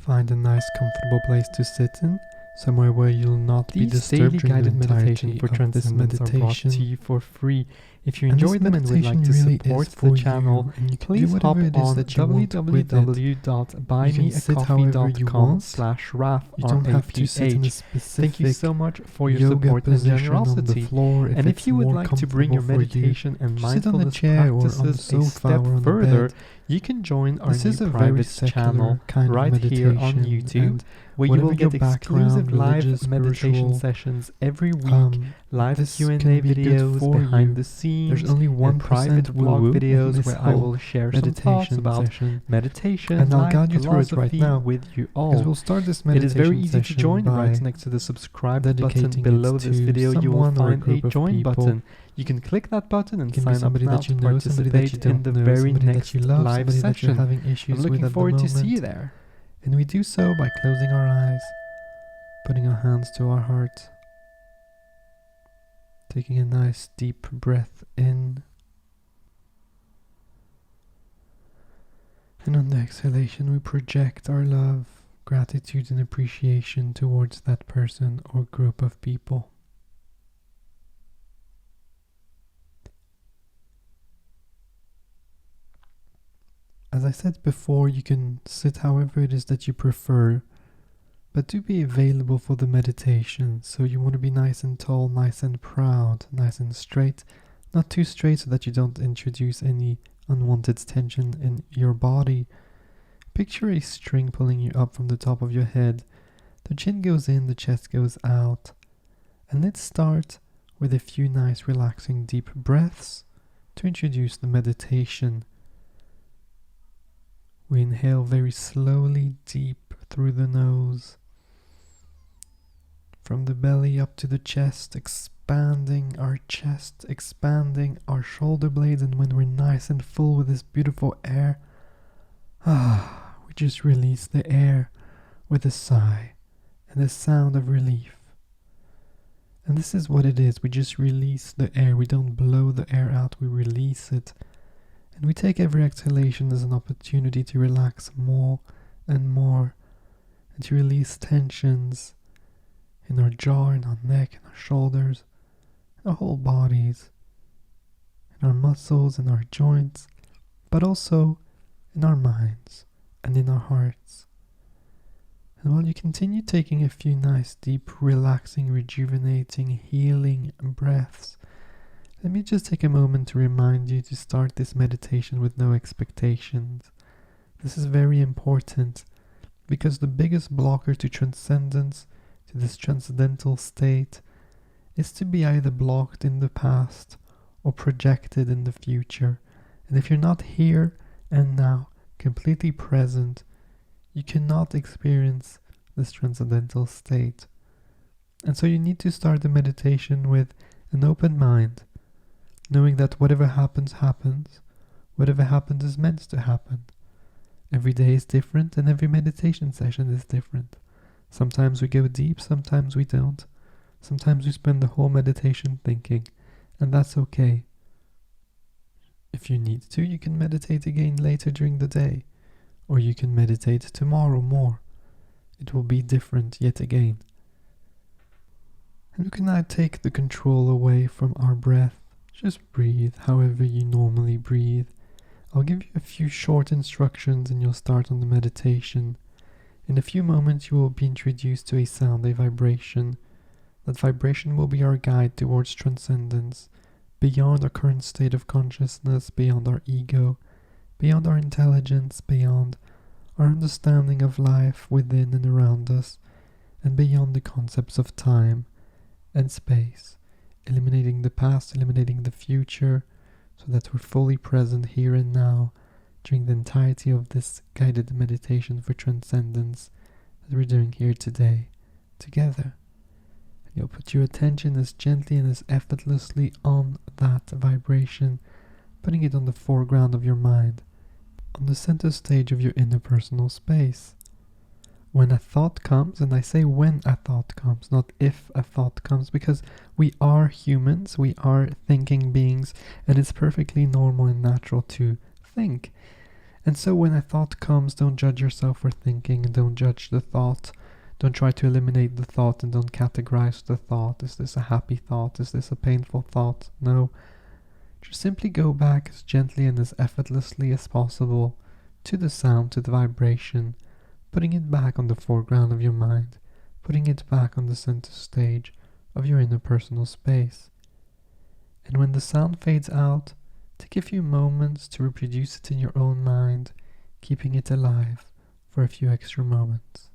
Find a nice comfortable place to sit in, somewhere where you'll not be disturbed during the entirety for of this meditation. Are brought to you for free. If you And enjoy this them and would like to meditation really support is the for channel, you, and you can please do hop whatever it is on that you want with it. www.buymeacoffee.com/Raph, You don't have to sit in a R-A-P-H. specific Thank you so much for your yoga support and position generosity. on the floor And if it's you would more like to bring your comfortable for you. meditation and Sit on a mindfulness chair or on the practices a sofa step or on the further, bed. you can join our This is new a very private secular channel kind of right here on meditation, YouTube, and where you whatever will your get exclusive background, live religious, meditation spiritual, sessions every week, live this Q&A can be good videos for behind you. the scenes, There's only 1% and private vlog woo-woo in videos this where I whole will share some thoughts meditation about session, meditation, and I'll life guide you through it right philosophy now, with you because all. we'll start this It meditation is very easy to session join. by Right next to the subscribe button dedicating below it this to video, you will someone or a find a group of join people. button. You can click that button and It can be sign up somebody now that you to know, somebody that you participate in don't the know, very somebody next that you love, live somebody that you're session. having issues I'm looking with at the forward to see moment. you there. And we do so by closing our eyes, putting our hands to our heart, taking a nice deep breath in, and on the exhalation we project our love, gratitude and appreciation towards that person or group of people. As I said before, you can sit however it is that you prefer, but do be available for the meditation. So you want to be nice and tall, nice and proud, nice and straight, not too straight so that you don't introduce any unwanted tension in your body. Picture a string pulling you up from the top of your head. The chin goes in, the chest goes out. And let's start with a few nice relaxing deep breaths to introduce the meditation. We inhale very slowly, deep through the nose, from the belly up to the chest, expanding our chest, expanding our shoulder blades, and when we're nice and full with this beautiful air, we just release the air with a sigh and a sound of relief. And this is what it is, we just release the air, we don't blow the air out, we release it. And we take every exhalation as an opportunity to relax more and more, and to release tensions in our jaw, in our neck, in our shoulders, in our whole bodies, in our muscles, in our joints, but also in our minds and in our hearts. And while you continue taking a few nice, deep, relaxing, rejuvenating, healing breaths, let me just take a moment to remind you to start this meditation with no expectations. This is very important because the biggest blocker to transcendence, to this transcendental state, is to be either blocked in the past or projected in the future. And if you're not here and now, completely present, you cannot experience this transcendental state. And so you need to start the meditation with an open mind, knowing that whatever happens, happens. Whatever happens is meant to happen. Every day is different and every meditation session is different. Sometimes we go deep, sometimes we don't. Sometimes we spend the whole meditation thinking, and that's okay. If you need to, you can meditate again later during the day, or you can meditate tomorrow more. It will be different yet again. And we can now take the control away from our breath. Just breathe however you normally breathe. I'll give you a few short instructions and you'll start on the meditation. In a few moments you will be introduced to a sound, a vibration. That vibration will be our guide towards transcendence, beyond our current state of consciousness, beyond our ego, beyond our intelligence, beyond our understanding of life within and around us, and beyond the concepts of time and space. Eliminating the past, eliminating the future, so that we're fully present here and now during the entirety of this guided meditation for transcendence that we're doing here today, together. And you'll put your attention as gently and as effortlessly on that vibration, putting it on the foreground of your mind, on the center stage of your interpersonal space. When a thought comes, and I say when a thought comes, not if a thought comes, because we are humans, we are thinking beings, and it's perfectly normal and natural to think. And so when a thought comes, don't judge yourself for thinking, and don't judge the thought. Don't try to eliminate the thought, and don't categorize the thought. Is this a happy thought? Is this a painful thought? No. Just simply go back as gently and as effortlessly as possible to the sound, to the vibration, putting it back on the foreground of your mind, putting it back on the center stage of your interpersonal space. And when the sound fades out, take a few moments to reproduce it in your own mind, keeping it alive for a few extra moments.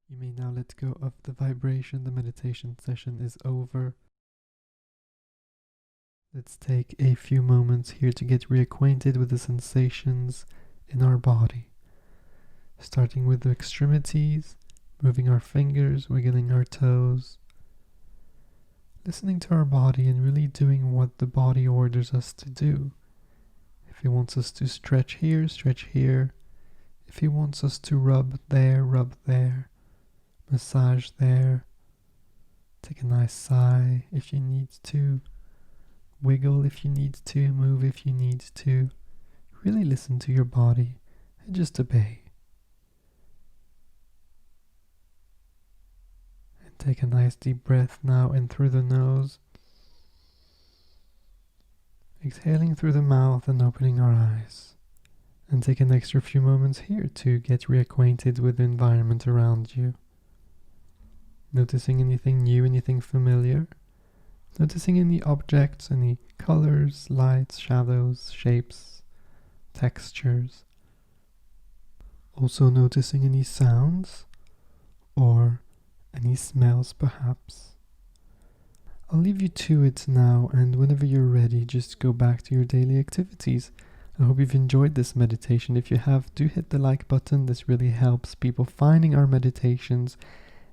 You may now let go of the vibration. The meditation session is over. Let's take a few moments here to get reacquainted with the sensations in our body. Starting with the extremities, moving our fingers, wiggling our toes. Listening to our body and really doing what the body orders us to do. If it wants us to stretch here, stretch here. If it wants us to rub there, massage there. Take a nice sigh if you need to. Wiggle if you need to, move if you need to. Really listen to your body and just obey. And take a nice deep breath now in through the nose. Exhaling through the mouth and opening our eyes. And take an extra few moments here to get reacquainted with the environment around you. Noticing anything new, anything familiar. Noticing any objects, any colors, lights, shadows, shapes, textures. Also noticing any sounds or any smells perhaps. I'll leave you to it now, and whenever you're ready, just go back to your daily activities. I hope you've enjoyed this meditation. If you have, do hit the like button. This really helps people finding our meditations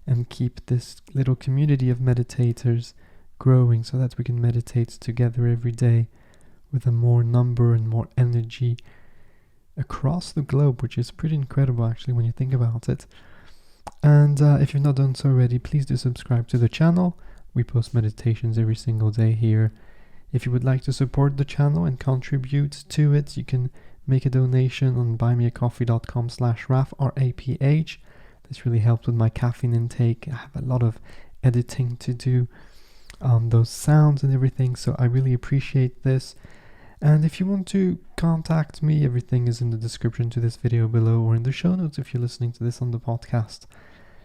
and keep this little community of meditators growing so that we can meditate together every day with a more number and more energy across the globe, which is pretty incredible actually when you think about it. And if you've not done so already, please do subscribe to the channel. We post meditations every single day here. If you would like to support the channel and contribute to it, you can make a donation on buymeacoffee.com/Raph, R-A-P-H. This really helps with my caffeine intake. I have a lot of editing to do on those sounds and everything, so I really appreciate this. And if you want to contact me, everything is in the description to this video below or in the show notes if you're listening to this on the podcast.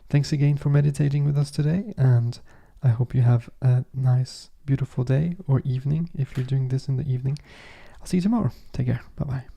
Thanks again for meditating with us today, and I hope you have a nice, beautiful day or evening if you're doing this in the evening. I'll see you tomorrow. Take care. Bye-bye.